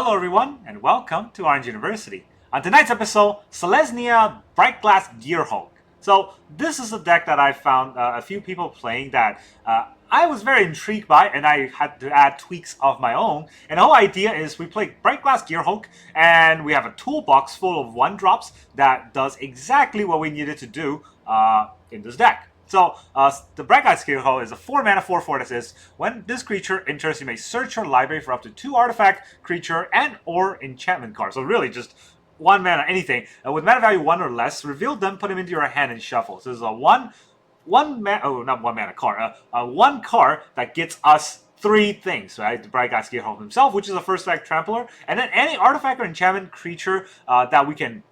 Hello everyone, and welcome to Orange University. On tonight's episode, Selesnya Brightglass Gearhulk. So this is a deck that I found a few people playing that I was very intrigued by, and I had to add tweaks of my own. And the whole idea is we play Brightglass Gearhulk, and we have a toolbox full of 1-drops that does exactly what we needed to do in this deck. So, the Brightglass Gearhulk is a 4-mana 4/4 that says, when this creature enters, you may search your library for up to 2 artifact, creature, and/or enchantment cards. So really just 1 mana, anything. With mana value 1 or less, reveal them, put them into your hand, and shuffle. So this is a one mana card. One card that gets us 3 things, right? The Brightglass Gearhulk himself, which is a first strike trampler, and then any artifact or enchantment creature that we can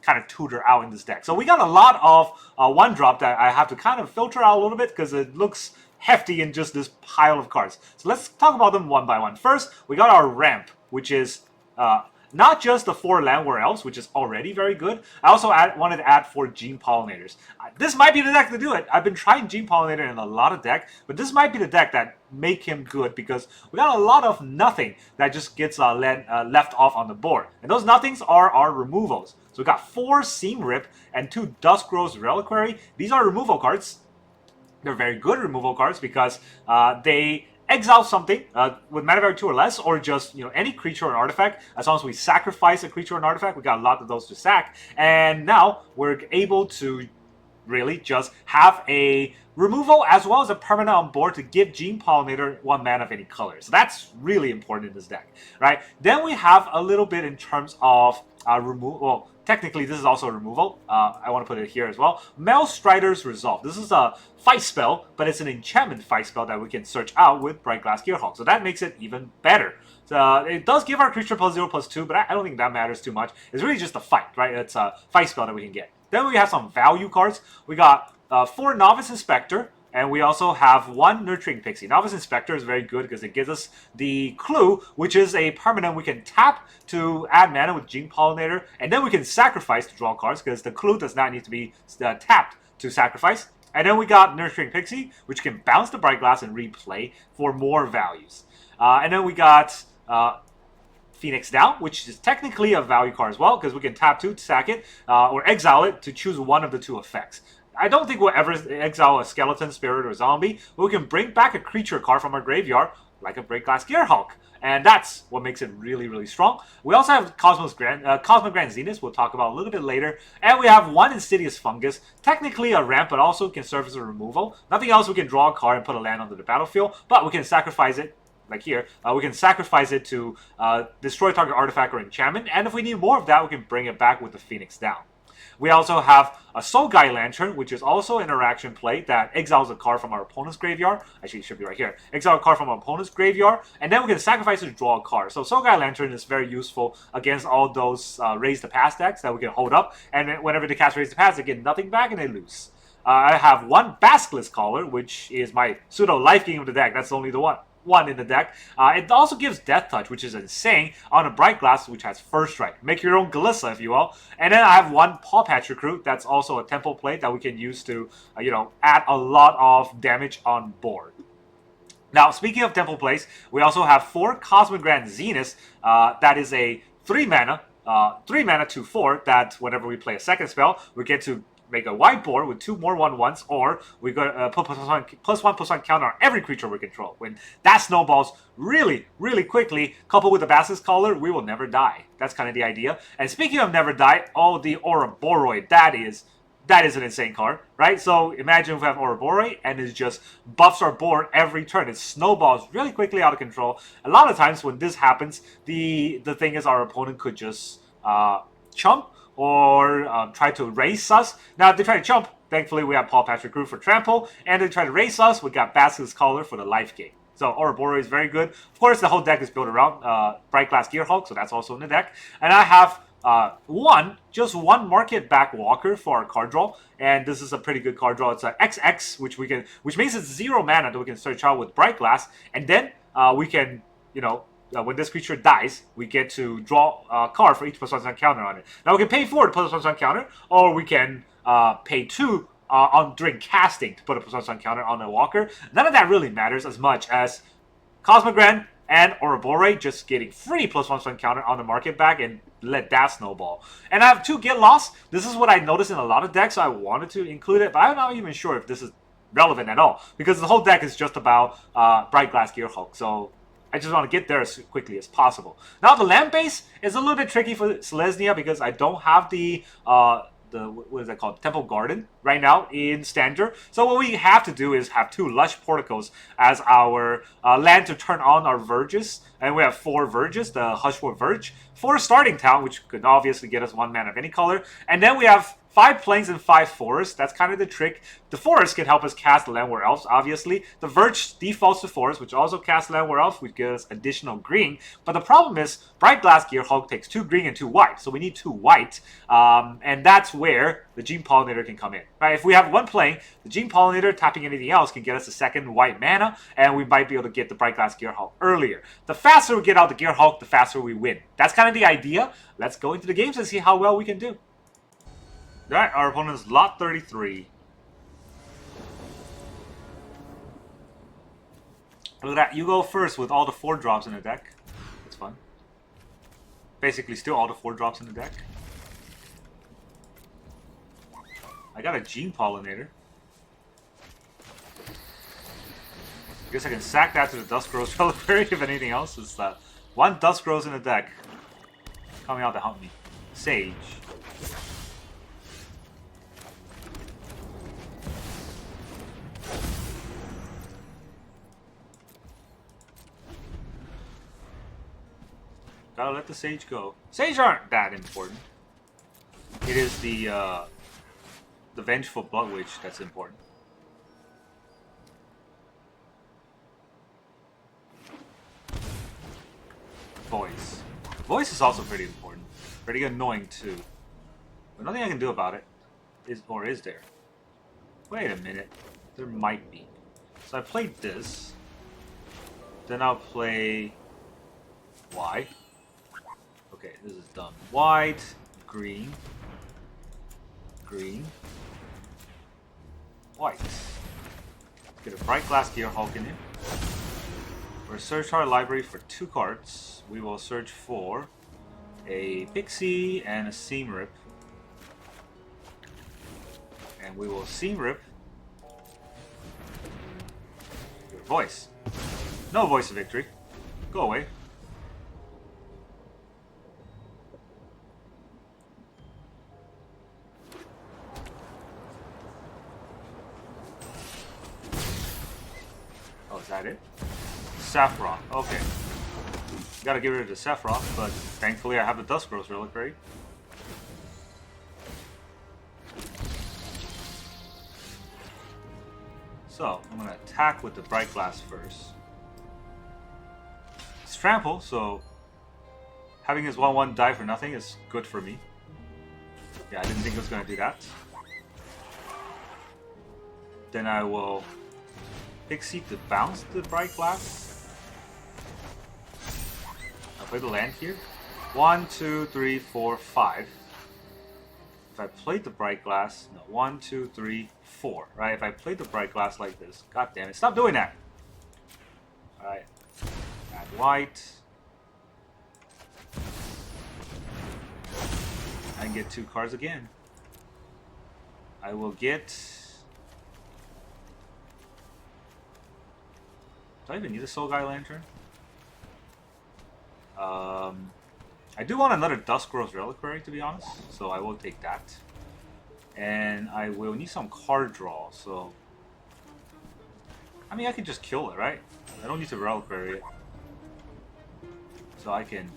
kind of tutor out in this deck. So we got a lot of 1-drop that I have to kind of filter out a little bit because it looks hefty in just this pile of cards. So let's talk about them one by one. First, we got our ramp, which is not just the 4 Llanowar Elves, which is already very good. I also wanted to add 4 Gene Pollinators. This might be the deck to do it. I've been trying Gene Pollinator in a lot of decks, but this might be the deck that make him good because we got a lot of nothing that just gets left off on the board. And those nothings are our removals. So we got 4 Seam Rip and 2 Dusk Reliquary. These are removal cards. They're very good removal cards because they exile something with mana value 2 or less, or just any creature or artifact. As long as we sacrifice a creature or an artifact, we got a lot of those to sack. And now we're able to really just have a removal as well as a permanent on board to give Gene Pollinator 1 mana of any color. So that's really important in this deck, right? Then we have a little bit in terms of removal. Well, technically, this is also a removal. I want to put it here as well. Meltstrider's Resolve. This is a fight spell, but it's an enchantment fight spell that we can search out with Brightglass Gearhulk. So that makes it even better. So it does give our creature +0/+2, but I don't think that matters too much. It's really just a fight, right? It's a fight spell that we can get. Then we have some value cards. We got 4 Novice Inspector, and we also have 1 Nurturing Pixie. Novice Inspector is very good because it gives us the Clue, which is a permanent we can tap to add mana with Gene Pollinator, and then we can sacrifice to draw cards because the Clue does not need to be tapped to sacrifice. And then we got Nurturing Pixie, which can bounce the Brightglass and replay for more values. And then we got Phoenix Down, which is technically a value card as well, because we can tap 2 to sack it, or exile it to choose one of the 2 effects. I don't think we'll ever exile a skeleton, spirit, or zombie, but we can bring back a creature card from our graveyard, like a Brightglass Gearhulk. And that's what makes it really, really strong. We also have Cosmogrand Zenith, we'll talk about a little bit later. And we have 1 Insidious Fungus, technically a ramp, but also can serve as a removal. Nothing else, we can draw a card and put a land onto the battlefield, but we can sacrifice it. Like here, we can sacrifice it to destroy target artifact or enchantment, and if we need more of that, we can bring it back with the Phoenix Down. We also have a Soul Guy Lantern, which is also an interaction play that exiles a card from our opponent's graveyard. Actually, it should be right here. Exile a card from our opponent's graveyard, and then we can sacrifice it to draw a card. So Soul Guy Lantern is very useful against all those Raise the Pass decks that we can hold up, and whenever they cast Raise the Pass, they get nothing back and they lose. I have 1 Basilisk Collar, which is my pseudo life game of the deck. That's only the one in the deck. It also gives Death Touch, which is insane, on a Brightglass, which has First Strike. Make your own Galissa, if you will. And then I have 1 Pawpatch Recruit. That's also a temple plate that we can use to, add a lot of damage on board. Now, speaking of temple plays, we also have 4 Cosmogrand Zenith. That is a 3 mana 2/4 that whenever we play a second spell, we get to make a whiteboard with 2 more 1/1s, or we got put +1/+1 counter on every creature we control. When that snowballs really, really quickly, coupled with the Basilisk Collar, we will never die. That's kind of the idea. And speaking of never die, the Ouroboroid, that is an insane card, right? So imagine if we have Ouroboroid and it just buffs our board every turn. It snowballs really quickly out of control. A lot of times when this happens, the thing is our opponent could just chump or try to race us. Now, if they try to jump, thankfully we have Pawpatch Recruit for trample, and they try to race us, we got Basilisk Collar for the life gain. So Ouroboroid is very good. Of course, the whole deck is built around Brightglass Gearhulk, so that's also in the deck. And I have just one Marketback Walker for our card draw, and this is a pretty good card draw. It's a XX, which means it's 0 mana that we can search out with Brightglass, and then we can, when this creature dies, we get to draw a card for each +1/+1 counter on it. Now we can pay 4 to put a +1/+1 counter, or we can pay 2 during casting to put a +1/+1 counter on a walker. None of that really matters as much as Cosmogrand and Ouroboroid just getting free +1 counter on the market back and let that snowball. And I have 2 get lost. This is what I noticed in a lot of decks, so I wanted to include it, but I'm not even sure if this is relevant at all, because the whole deck is just about Brightglass Gearhulk, so I just want to get there as quickly as possible. Now the land base is a little bit tricky for Selesnya because I don't have the what is that called? Temple Garden right now in Standard. So what we have to do is have 2 Lush Porticos as our land to turn on our Verges. And we have 4 Verges, the Hushwood Verge, 4 starting town, which could obviously get us 1 mana of any color. And then we have 5 plains and 5 forests. That's kind of the trick. The forest can help us cast the Llanowar Elves, obviously. The Verge defaults to forest, which also casts Llanowar Elves, which gives us additional green. But the problem is, Brightglass Gearhulk takes 2 green and 2 white. So we need 2 white. And that's where the Gene Pollinator can come in. Right? If we have 1 playing, the Gene Pollinator tapping anything else can get us a 2nd white mana, and we might be able to get the Brightglass Gearhulk earlier. The faster we get out the Gearhulk, the faster we win. That's kind of the idea. Let's go into the games and see how well we can do. Alright, our opponent's lot 33. Look at that, you go first with all the 4 drops in the deck. That's fun. Basically, still all the 4 drops in the deck. I got a Gene Pollinator. I guess I can sack that to the Dusk Reliquary if anything else. It's 1 Dusk in the deck. Coming out to help me. Sage. Gotta let the Sage go. Sage aren't that important. It is the Vengeful Blood Witch that's important. Voice. Voice is also pretty important. Pretty annoying too. But nothing I can do about it. Is there? Wait a minute. There might be. So I played this. Then I'll play Y. Okay, this is done. White, green, green, white. Get a Brightglass Gearhulk in here. We'll search our library for 2 cards. We will search for a Pixie and a Seam Rip. And we will Seam Rip your voice. No Voice of Victory. Go away. Oh, is that it? Saffron. Okay. Gotta get rid of the Saffron, but thankfully I have the Dusk Reliquary. So, I'm gonna attack with the Brightglass first. It's trample, so having his 1/1 die for nothing is good for me. Yeah, I didn't think it was gonna do that. Then I will Pixie to bounce the Brightglass. I'll play the land here. 1, 2, 3, 4, 5. If I played the Brightglass, no, 1, 2, 3, 4, right? If I played the Brightglass like this, god damn it, stop doing that! Alright, add white. I can get 2 cards again. I will get... Do I even need a Soul Guy Lantern? I do want another Dusk Reliquary, to be honest, so I will take that. And I will need some card draw, so... I mean, I can just kill it, right? I don't need to Reliquary it. So I can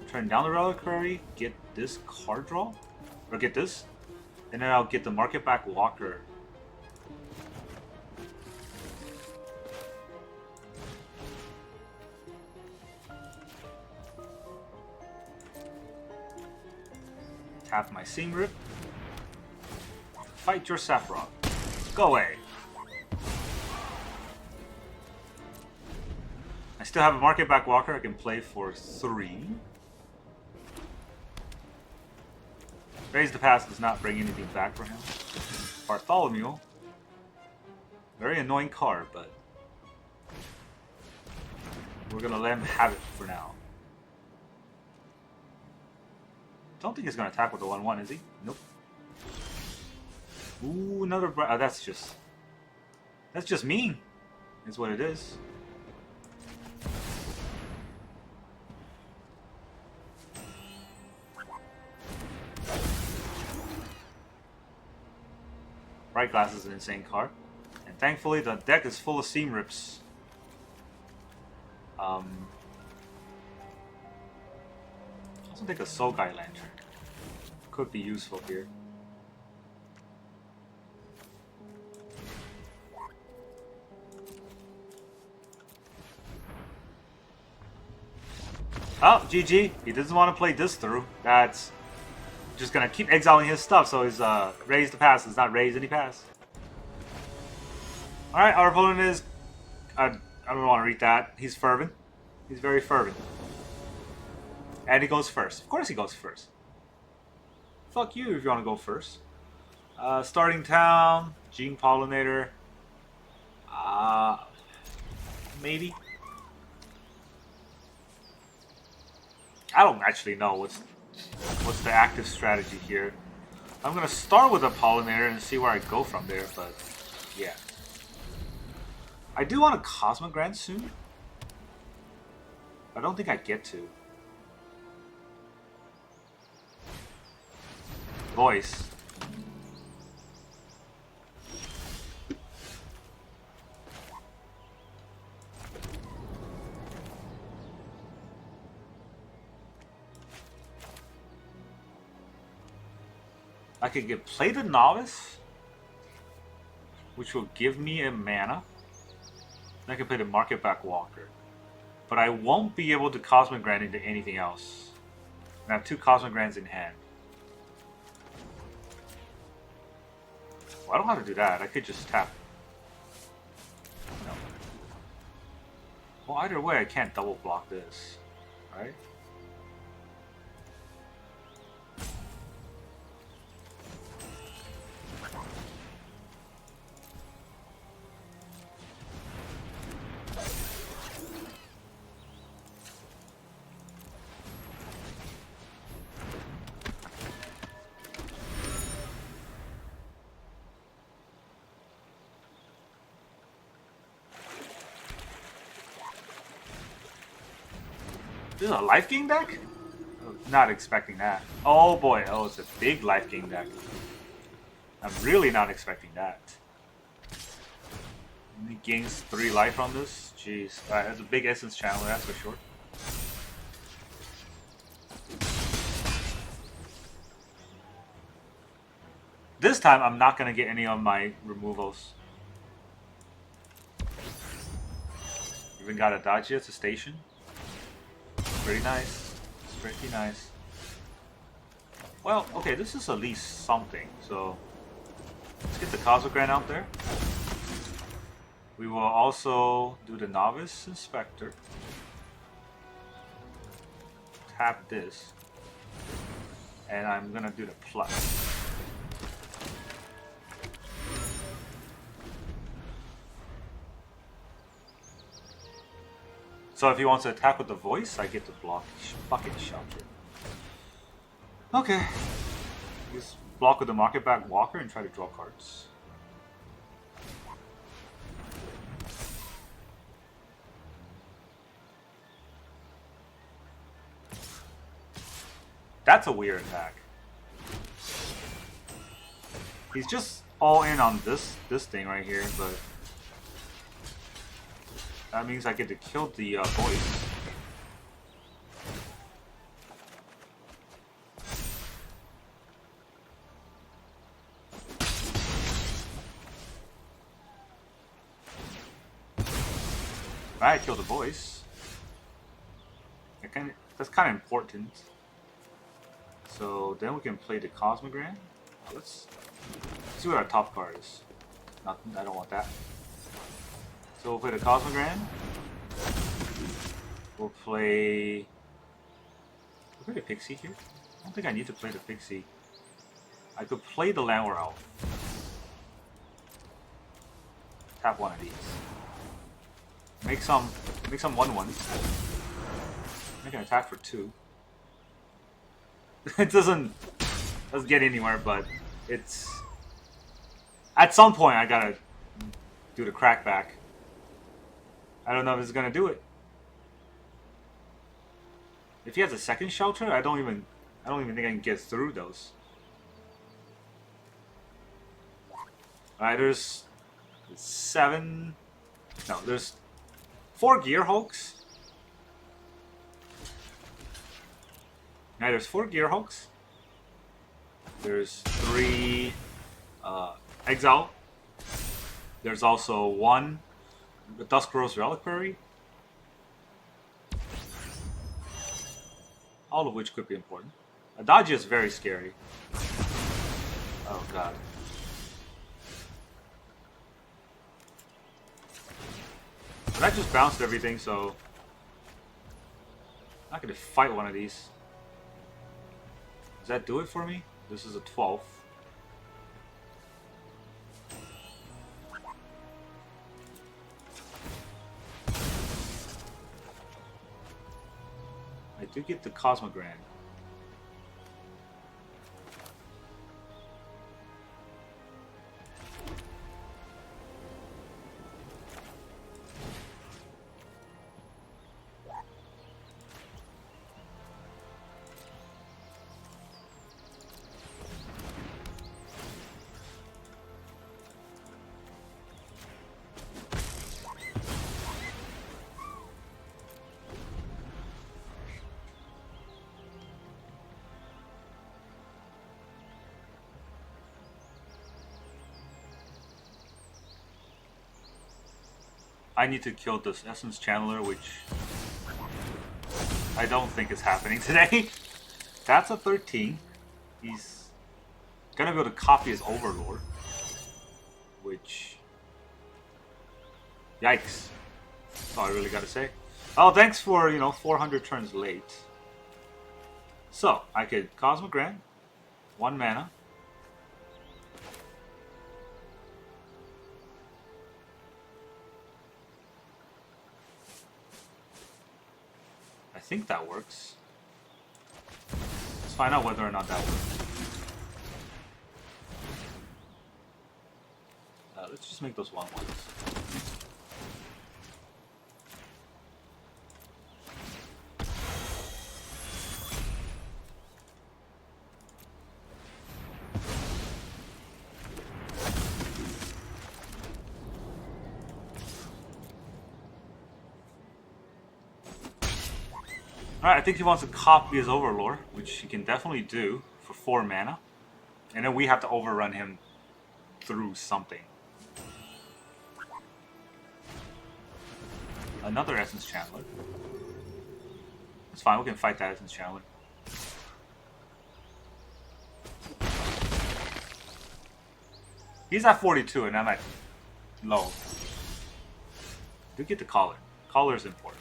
turn down the Reliquary, get this card draw, or get this, and then I'll get the Marketback Walker. Tap my Seam Rip. Fight your Saffron. Go away. I still have a Marketback Walker I can play for 3. Raise the Past does not bring anything back for him. Bartholomew. Very annoying card, but... We're gonna let him have it for now. Don't think he's gonna attack with the 1/1, is he? Nope. Ooh, another that's just mean. Is what it is. Brightglass is an insane card. And thankfully the deck is full of seam rips. Also take a Soul Guide Lantern. Could be useful here. Oh, GG. He doesn't want to play this through. That's just gonna keep exiling his stuff, so his raise the pass does not raise any pass. Alright, our opponent is... I don't want to read that. He's fervent. He's very fervent. And he goes first. Of course he goes first. Fuck you if you want to go first. Starting town. Gene Pollinator. Maybe. I don't actually know what's the active strategy here. I'm gonna start with a Pollinator and see where I go from there, but yeah. I do want a Cosmogrand soon. I don't think I get to. Voice. I could get Plated Novice, which will give me a mana. I can play the Marketback Walker. But I won't be able to Cosmogrand into anything else. And I have 2 Cosmogrands in hand. Well, I don't have to do that. I could just tap. No. Well, either way, I can't double block this. Right? This is a life gain deck? Not expecting that. Oh boy, oh, it's a big life gain deck. I'm really not expecting that. He gains 3 life on this? Jeez. Alright, that's a big essence channel, that's for sure. This time, I'm not going to get any of my removals. Even got a Dacia, it's a station. Pretty nice. It's pretty nice. Well, okay, this is at least something, so let's get the Cosmogrand out there. We will also do the Novice Inspector. Tap this. And I'm gonna do the plus. So if he wants to attack with the voice, I get to block fucking shelter. Okay. Just block with the Marketback Walker and try to draw cards. That's a weird attack. He's just all in on this thing right here, but that means I get to kill the voice. I kill the voice. That's kind of important. So then we can play the Cosmogrand. Let's see what our top card is. Nothing. I don't want that. So we'll play the Cosmogrand. We'll play the Pixie here. I don't think I need to play the Pixie. I could play the Llanowar Elves. Tap one of these. Make some 1/1s. Make an attack for 2. It doesn't get anywhere, but it's at some point I gotta do the crackback. I don't know if it's gonna do it. If he has a second shelter, I don't even think I can get through those. Alright, there's 7. No, there's 4 Gearhulks. Alright, there's 4 Gearhulks. There's 3 Exile. There's also 1 Dusk Reliquary. All of which could be important. Adagia is very scary. Oh god. But I just bounced everything, so I'm not gonna fight one of these. Does that do it for me? This is a 12th. I do get the Cosmogrand. I need to kill this Essence Channeler, which I don't think is happening today. That's a 13. He's gonna be able to copy his Overlord, which... Yikes. That's all I really gotta say. Oh, thanks for, 400 turns late. So, I could Cosmogrand, 1 mana. I think that works. Let's find out whether or not that works. Let's just make those 1/1s. Alright, I think he wants to copy his Overlord, which he can definitely do for 4 mana. And then we have to overrun him through something. Another Essence Channeler. It's fine, we can fight that Essence Channeler. He's at 42 and I'm at low. Do get the Collar. Collar is important.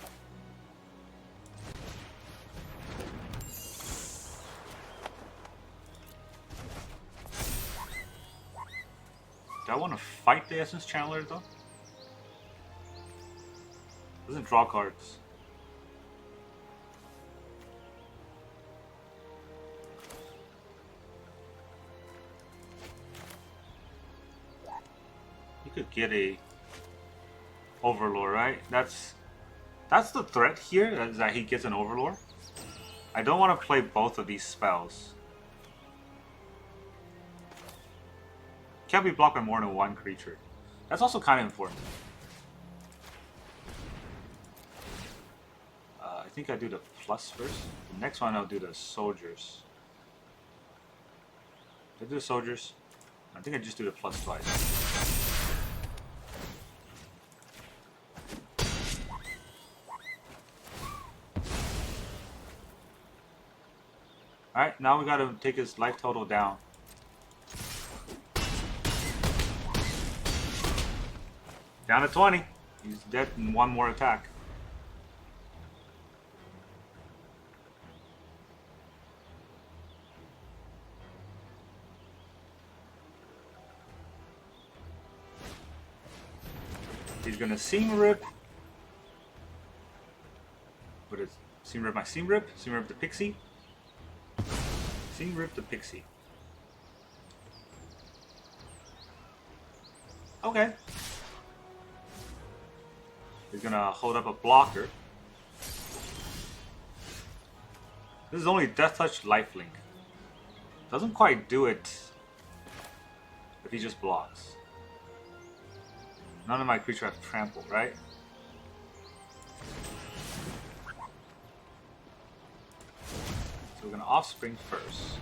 Do I want to fight the Essence Channeler though? Doesn't draw cards. You could get a Overlord, right? That's the threat here, is that he gets an Overlord. I don't want to play both of these spells. Can't be blocked by more than 1 creature. That's also kind of important. I think I do the plus first. The next one I'll do the soldiers. Did I do the soldiers? I think I just do the plus twice. Alright, now we gotta take his life total down. Down to 20. He's dead in 1 more attack. He's gonna Seam Rip, Seam Rip my Seam Rip. Seam Rip the Pixie. Seam Rip the Pixie. Okay. He's gonna hold up a blocker. This is only Death Touch Lifelink. Doesn't quite do it if he just blocks. None of my creatures have trample, right? So we're gonna Offspring first.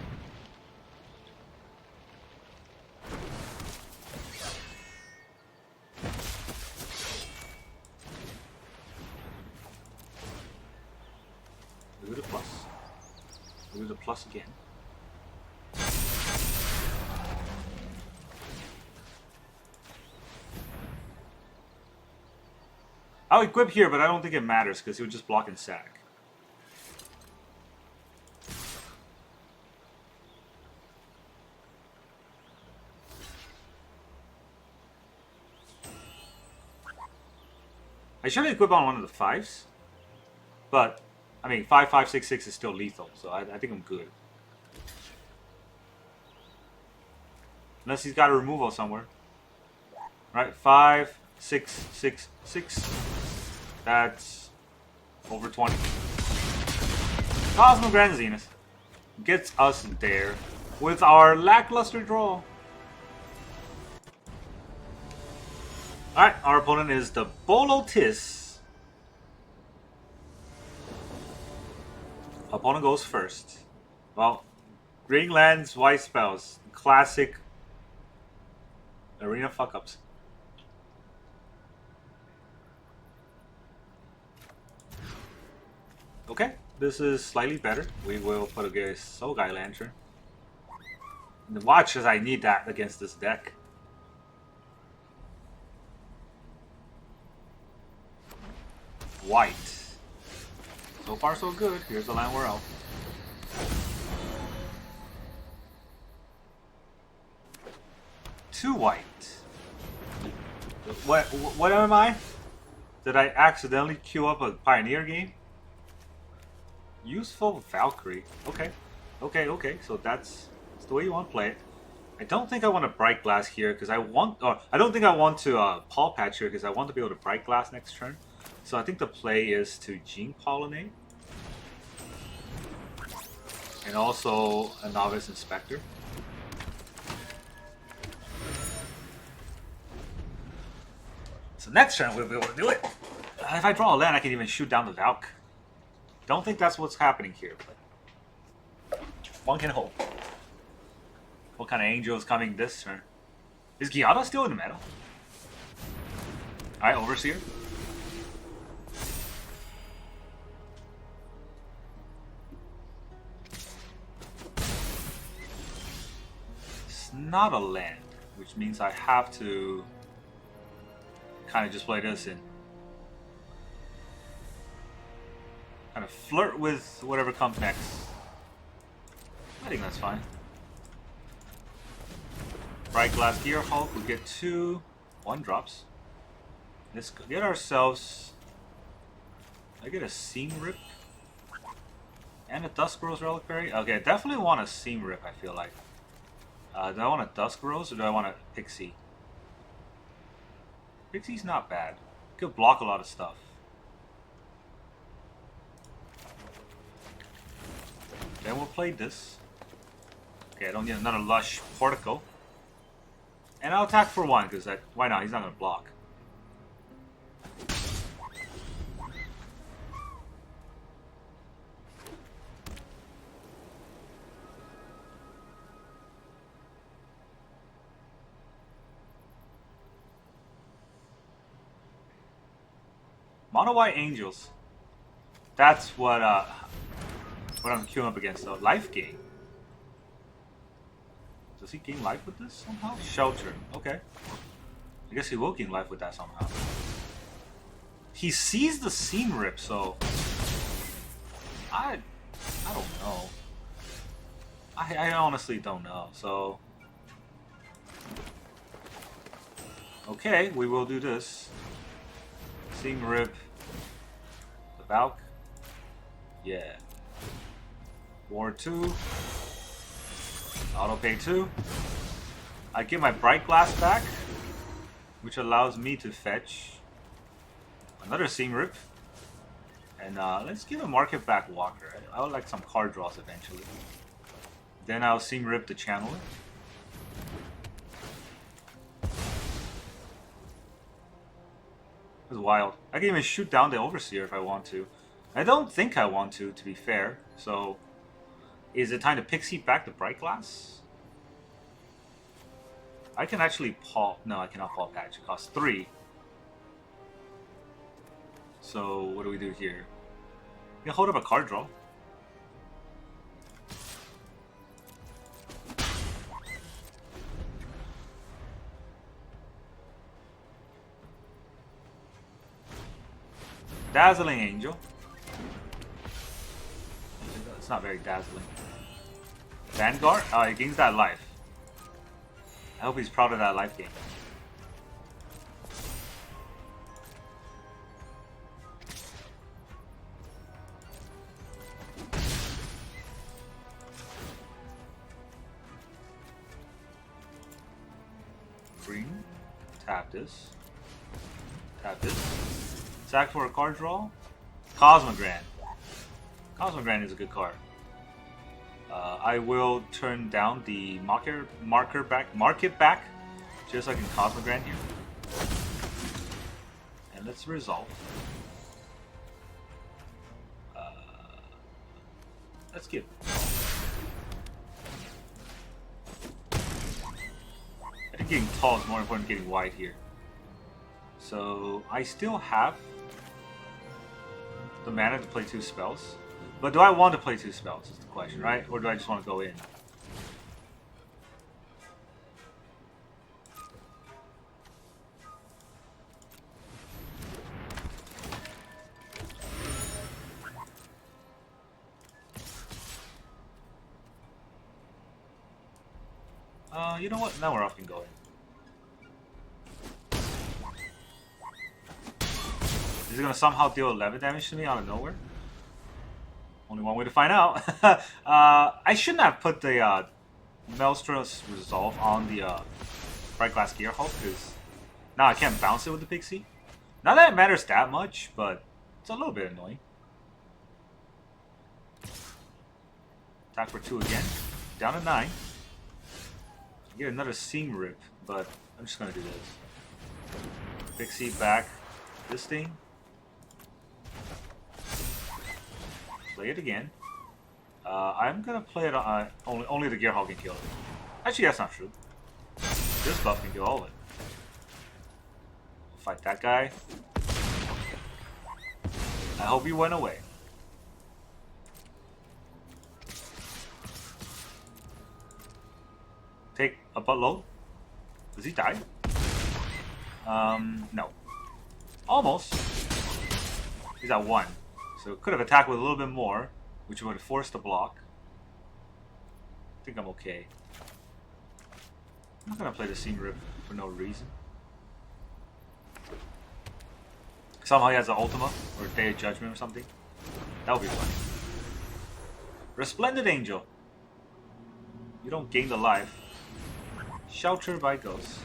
Do the plus. Do the plus again. I'll equip here, but I don't think it matters because he would just block and sack. I should equip on one of the 5s, but I mean 5, 5, 6, 6 is still lethal, so I think I'm good. Unless he's got a removal somewhere. Right, 5, 6, 6, 6. That's over 20. Cosmogrand Zenith gets us there with our lackluster draw. Alright, our opponent is the Bolotis. Opponent goes first. Well, green lands, white spells. Classic arena fuck-ups. Okay, this is slightly better. We will put a Soul Guy Lantern. And watch as I need that against this deck. White. So far so good. Here's the Llanowar Elf. Two white. What am I? Did I accidentally queue up a Pioneer game? Useful Valkyrie. Okay. Okay. So that's the way you want to play it. I don't think I want to Brightglass here because I want... Or I don't think I want to Pawpatch here because I want to be able to Brightglass next turn. So I think the play is to Gene Pollinator. And also a Novice Inspector. So next turn we'll be able to do it. If I draw a land, I can even shoot down the Valk. Don't think that's what's happening here, but one can hope. What kind of angel is coming this turn? Is Giada still in the meta? Alright, Overseer. It's not a land, which means I have to kind of just play this in. Kind of flirt with whatever comes next. I think that's fine. Brightglass Gearhulk, we get 2 1-drops. Let's get ourselves... I get a Seam Rip. And a Dusk Rose Reliquary. Okay, I definitely want a Seam Rip, I feel like. Do I want a Dusk Rose or do I want a Pixie? Pixie's not bad. Could block a lot of stuff. Then we'll play this. Okay, I don't need another Lush Portico. And I'll attack for 1, because why not? He's not going to block. Mono White Angels. That's what I'm queuing up against. So life gain. Does he gain life with this somehow? Shelter. Okay. I guess he will gain life with that somehow. He sees the Seam Rip, so I don't know. I honestly don't know. So okay, we will do this. Seam Rip. The Valk. Yeah. War 2. Auto pay 2. I get my Brightglass back, which allows me to fetch another Seam Rip. And let's give a Marketback Walker. I would like some card draws eventually. Then I'll Seam Rip the Channeler. That's wild. I can even shoot down the Overseer if I want to. I don't think I want to be fair. So, is it time to Pixie back the Brightglass? I can actually no, I cannot Pawpatch. It costs 3. So, what do we do here? We can hold up a card draw. Dazzling Angel. It's not very dazzling. Vanguard? Oh, he gains that life. I hope he's proud of that life gain. Green. Tap this. Tap this. Sack for a card draw. Cosmogrand. Cosmogrand is a good card. I will turn down the Marketback, just so I can Cosmogrand here. And let's resolve. Let's give. I think getting tall is more important than getting wide here. So I still have the mana to play 2 spells. But do I want to play 2 spells is the question, right? Or do I just want to go in? You know what? Now we're off and going. Is it going to somehow deal 11 damage to me out of nowhere? Only one way to find out. I shouldn't have put the Maelstrom's Resolve on the Brightglass Gearhulk, because now I can't bounce it with the Pixie. Not that it matters that much, but it's a little bit annoying. Attack for 2 again. Down to 9. Get another Seam Rip, but I'm just going to do this. Pixie back this thing. Play it again. I'm gonna play it on only the Gearhulk can kill it. Actually, that's not true. This buff can kill all of it. Fight that guy. I hope he went away. Take a buttload. Does he die? No. Almost. He's at 1. So could have attacked with a little bit more, which would have forced the block. I think I'm okay. I'm not gonna play the Seam Rip for no reason. Somehow he has an Ultima or Day of Judgment or something. That would be funny. Resplendent Angel. You don't gain the life. Shelter by Ghost.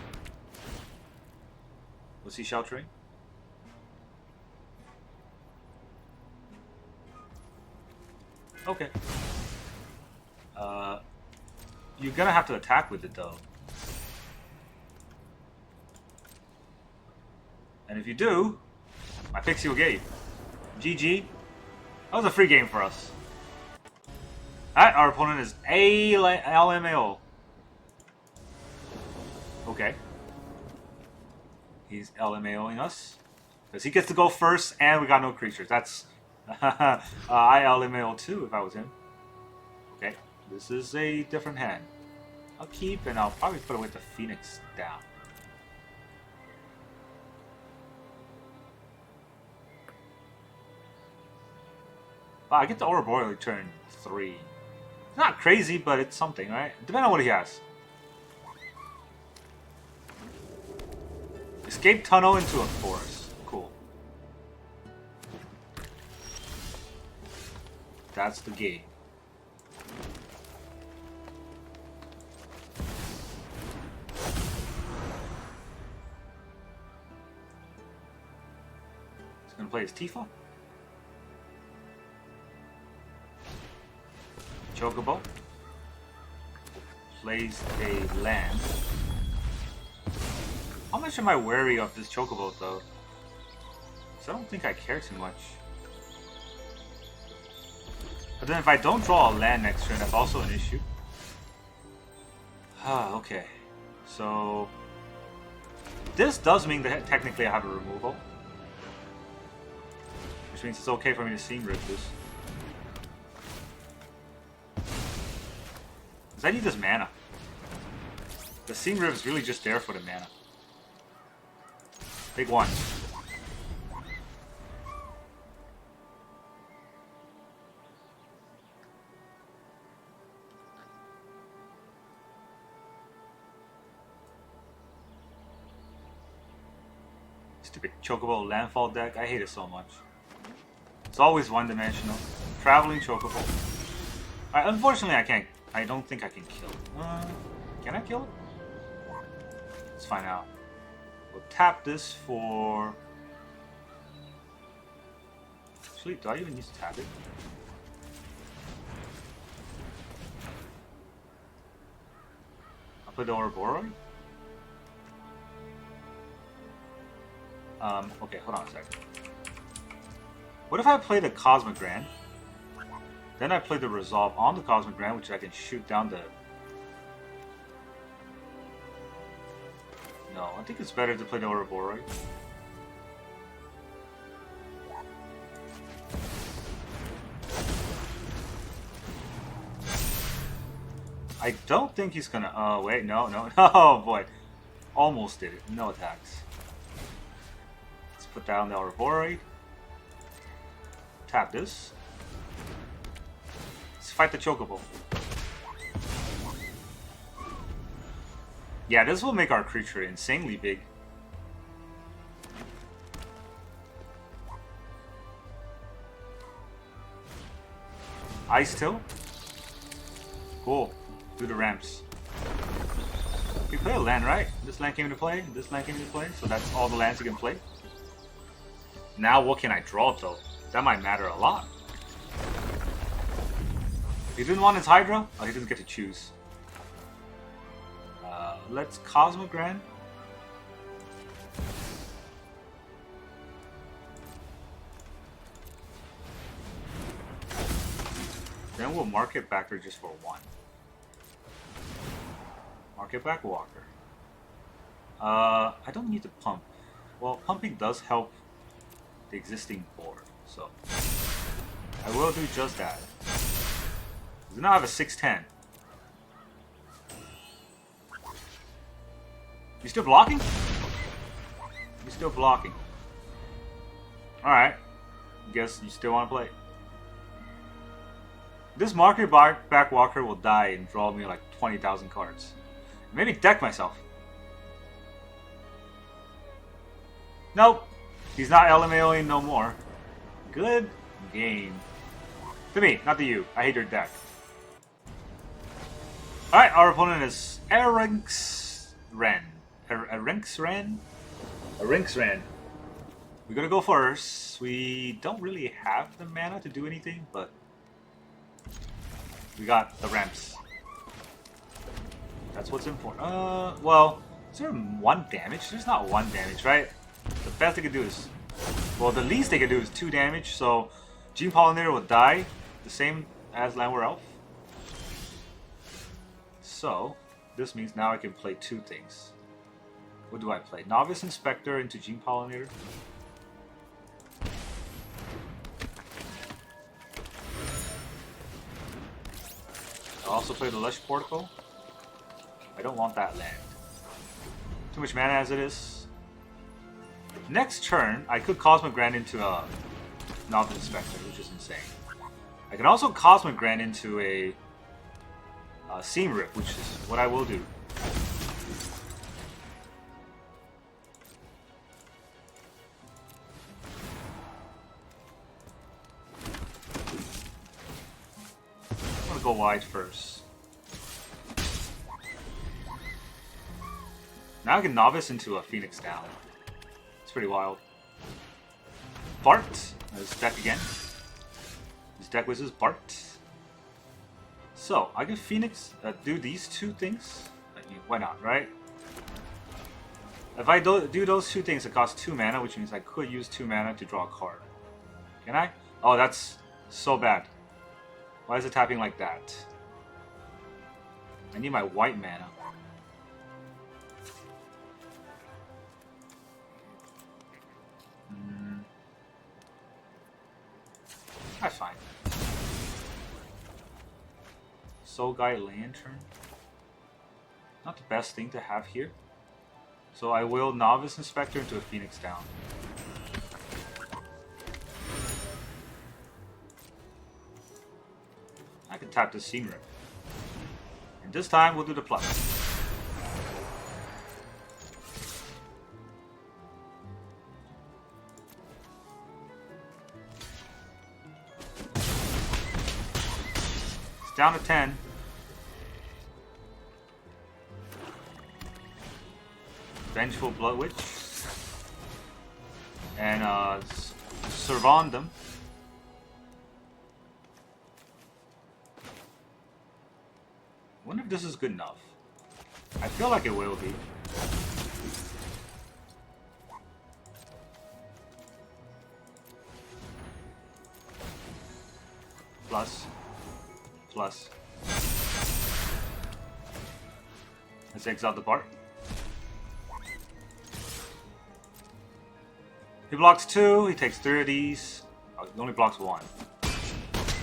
Was he sheltering? Okay. You're gonna have to attack with it though. And if you do, my Pixie will get you. GG. That was a free game for us. Alright, our opponent is LMAO. Okay. He's LMAOing us. Because he gets to go first and we got no creatures. That's... I LMAO too if I was him. Okay. This is a different hand. I'll keep and I'll probably put away the Phoenix down. Wow, I get the Ouroboroid turn 3. It's not crazy, but it's something, right? Depending on what he has. Escape tunnel into a forest. Cool. That's the game. He's gonna play his Tifa. Chocobo. Plays a land. How much am I wary of this Chocobo though? Because I don't think I care too much. But then if I don't draw a land next turn, that's also an issue. Ah, okay. So this does mean that technically I have a removal. Which means it's okay for me to Seam Rip this. Because I need this mana. The Seam Rip is really just there for the mana. Big one. Stupid Chocobo landfall deck. I hate it so much. It's always one-dimensional. Traveling Chocobo. Unfortunately, I can't. I don't think I can kill it. Can I kill it? Let's find out. We'll tap this for... Actually, do I even need to tap it? I'll play the Ouroboroid. Okay, hold on a second. What if I play the Cosmogrand? Then I play the Resolve on the Cosmogrand, which I can shoot down the... No, I think it's better to play the Ouroboroid. I don't think he's gonna... Oh, wait, no. Oh, boy. Almost did it. No attacks. Let's put down the Ouroboroid. Tap this. Let's fight the Chocobo. Yeah, this will make our creature insanely big. Ice Till. Cool. Do the ramps. We play a land, right? This land came into play, this land came into play, so that's all the lands you can play. Now what can I draw though? That might matter a lot. He didn't want his Hydra? Oh, he doesn't get to choose. Let's Cosmogrand. Then we'll Marketback her just for one. Marketback Walker. I don't need to pump. Well, pumping does help the existing board, so I will do just that. We now have a 6/10. You still blocking? You still blocking. Alright. Guess you still want to play. This Marketback Walker will die and draw me like 20,000 cards. Maybe deck myself. Nope. He's not LMAOing no more. Good game. To me, not to you. I hate your deck. Alright, our opponent is Rinxran. Rinxran. We're gonna go first. We don't really have the mana to do anything, but we got the ramps. That's what's important. Well, is there one damage? There's not one damage, right? The best they can do is... Well, the least they can do is 2 damage, so Gene Pollinator will die, the same as Llanowar Elf. So, this means now I can play 2 things. What do I play? Novice Inspector into Gene Pollinator. I'll also play the Lush Portico. I don't want that land. Too much mana as it is. Next turn, I could Cosmogrand into a Novice Inspector, which is insane. I can also Cosmogrand into a Seam Rip, which is what I will do. go wide first. Now I can Novice into a Phoenix down. It's pretty wild. Bart. His deck again. His deck was his Bart. So, I can Phoenix do these two things. Why not, right? If I do those two things, it costs 2 mana, which means I could use 2 mana to draw a card. Can I? Oh, that's so bad. Why is it tapping like that? I need my white mana. That's fine. Soul Guide Lantern. Not the best thing to have here. So I will Novice Inspector into a Phoenix down. I can tap the Scene Rip. And this time we'll do the plus. Down to 10. Vengeful Blood Witch. And Servand them. I wonder if this is good enough. I feel like it will be. Plus. Plus. Let's exile the Bart. He blocks 2, he takes 3 of these. Oh, he only blocks 1.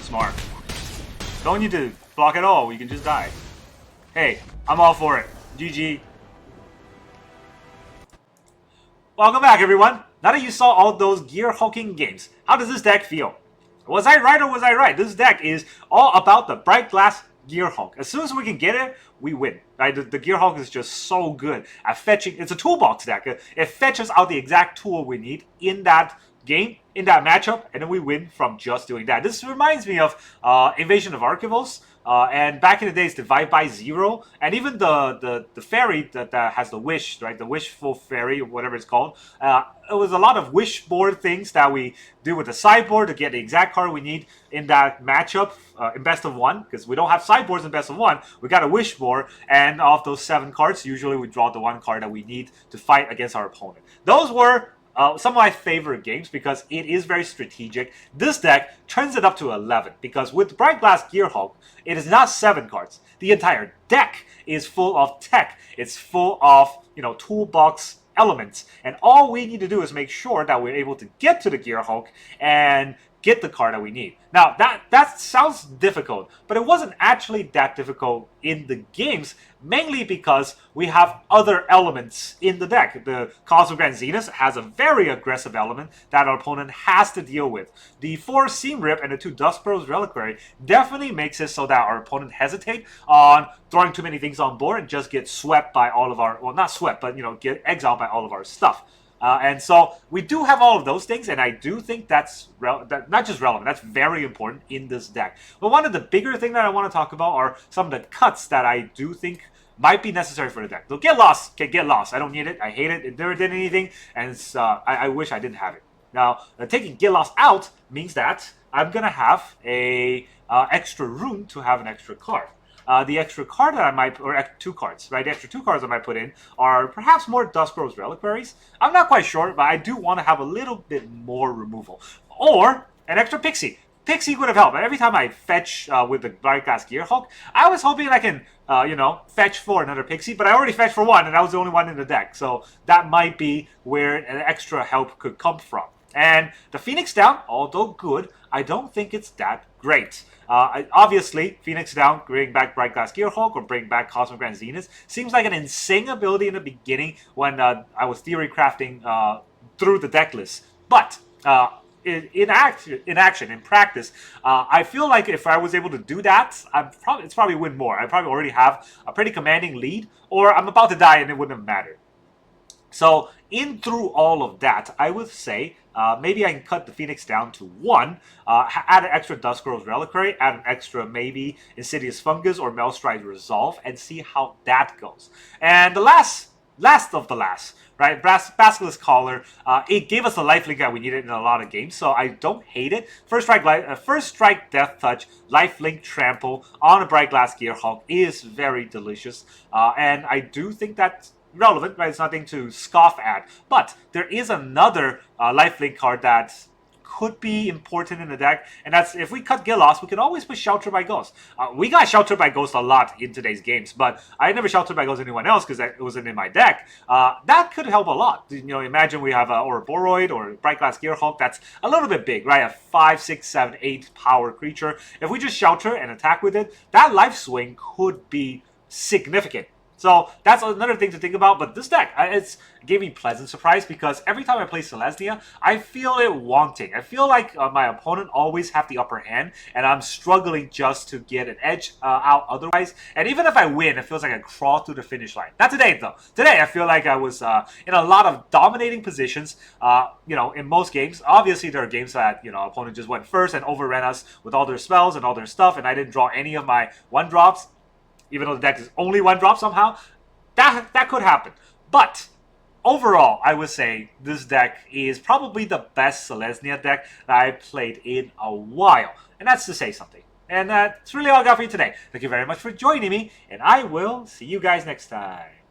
Smart. Don't need to block at all, you can just die. Hey, I'm all for it. GG. Welcome back, everyone. Now that you saw all those Gearhulking games, how does this deck feel? Was I right or was I right? This deck is all about the Brightglass Gearhulk. As soon as we can get it, we win. Right? The Gearhulk is just so good at fetching. It's a toolbox deck. It fetches out the exact tool we need in that game, in that matchup, and then we win from just doing that. This reminds me of Invasion of Archivals, and back in the days, Divide by Zero, and even the fairy that has the wish, right? The wishful fairy, or whatever it's called. It was a lot of wish board things that we do with the sideboard to get the exact card we need in that matchup in best of 1, because we don't have sideboards in best of 1. We got a wish board, and of those 7 cards, usually we draw the 1 card that we need to fight against our opponent. Those were some of my favorite games because it is very strategic. This deck turns it up to 11 because with Brightglass Gearhulk, it is not 7 cards. The entire deck is full of tech. It's full of, toolbox elements. And all we need to do is make sure that we're able to get to the Gearhulk and get the card that we need. Now, that sounds difficult, but it wasn't actually that difficult in the games, mainly because we have other elements in the deck. The Cosmogrand Zenith has a very aggressive element that our opponent has to deal with. The 4 Seam Rip and the 2 Dusk Reliquary definitely makes it so that our opponent hesitate on throwing too many things on board and just get swept by all of our, well, not swept, but, get exiled by all of our stuff. And so we do have all of those things, and I do think that's not just relevant, that's very important in this deck. But one of the bigger things that I want to talk about are some of the cuts that I do think might be necessary for the deck. So get lost. Okay, get lost. I don't need it. I hate it. It never did anything, and I wish I didn't have it. Now, taking get lost out means that I'm going to have a extra room to have an extra card. The extra card that I might, or 2 cards, right? The extra 2 cards I might put in are perhaps more Dusk Reliquaries. I'm not quite sure, but I do want to have a little bit more removal. Or an extra Pixie. Pixie would have helped. Every time I fetch with the Brightglass Gearhulk, I was hoping I can, fetch for another Pixie, but I already fetched for 1, and that was the only one in the deck. So that might be where an extra help could come from. And the Phoenix down, although good, I don't think it's that great. Obviously, Phoenix down, bring back Brightglass Gearhulk or bring back Cosmogrand Zenith seems like an insane ability in the beginning when I was theory crafting through the deck list. But in action, in practice, I feel like if I was able to do that, it's probably win more. I probably already have a pretty commanding lead, or I'm about to die and it wouldn't have mattered. So, in through all of that, I would say maybe I can cut the Phoenix down to 1, add an extra Dusk Reliquary, add an extra maybe Insidious Fungus or Meltstrider Resolve, and see how that goes. And the last of the last, right? Basilisk Collar. It gave us the lifelink that we needed in a lot of games, so I don't hate it. First strike, Death Touch, lifelink Trample on a Brightglass Gearhulk is very delicious, and I do think that's relevant, right? It's nothing to scoff at. But there is another lifelink card that could be important in the deck, and that's if we cut Gillos, we can always put Shelter by Ghost. We got Shelter by Ghost a lot in today's games, but I never Sheltered by Ghost anyone else because it wasn't in my deck. That could help a lot. You know, imagine we have a Ouroboroid or Brightglass Gearhulk that's a little bit big, right? A 5, 6, 7, 8 power creature. If we just Shelter and attack with it, that life swing could be significant. So that's another thing to think about, but this deck, it gave me pleasant surprise because every time I play Selesnya, I feel it wanting. I feel like my opponent always have the upper hand, and I'm struggling just to get an edge out otherwise. And even if I win, it feels like I crawl through the finish line. Not today, though. Today, I feel like I was in a lot of dominating positions, you know, in most games. Obviously, there are games that, you know, opponent just went first and overran us with all their spells and all their stuff, and I didn't draw any of my 1-drops. Even though the deck is only 1 drop somehow, that could happen. But overall, I would say this deck is probably the best Selesnya deck that I've played in a while. And that's to say something. And that's really all I got for you today. Thank you very much for joining me, and I will see you guys next time.